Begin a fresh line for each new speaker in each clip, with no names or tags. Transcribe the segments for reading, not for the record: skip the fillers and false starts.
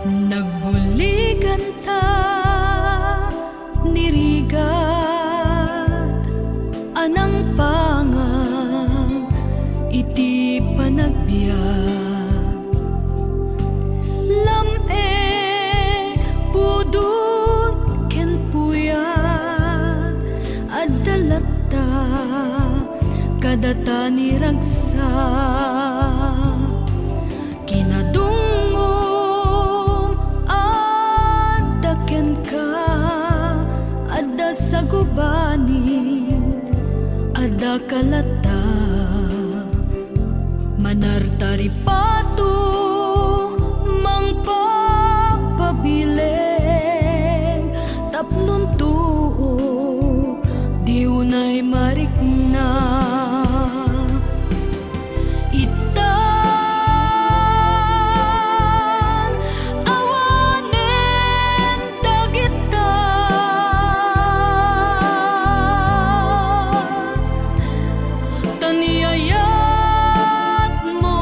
Nagbuligan ta nirigat anang pangang iti panagbiag lam-e pudut ken puyat addalata kadata ni ragsa kinadungom adda ken ka adda sa gubani adda kalata manartari pato mangpapabiling tapnon tuo di unay marikna itan awanen dagita taniyayat mo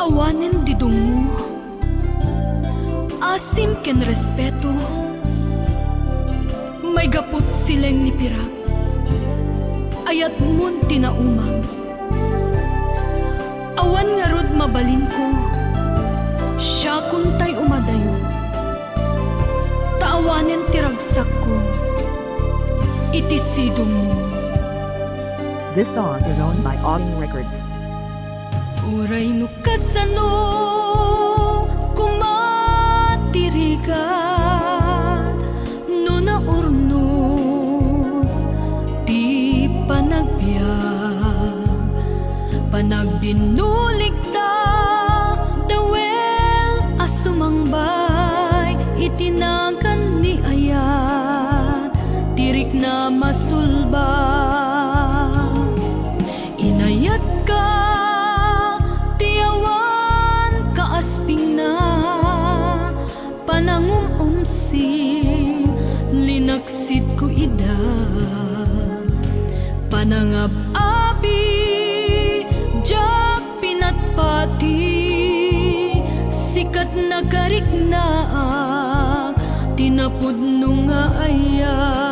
awanen didungo asim ken respeto may gapot sileng ni pirak ayat mun tinaumang awan nga rod mabalin ko siya kuntay umadayo taawanen tiragsak ko iti sidong mo.
This song is owned by Audio Records.
Uray no kasano kumatirigat no naurnos ti panagbiag panagbinuligta dawel asumangbay itinagan ni ayat tirik na masulba inayat ka asping na panangumumsi linaksid ko ida panangab-abi jak pinatpati sikat na kariknaak tinapudno nga aya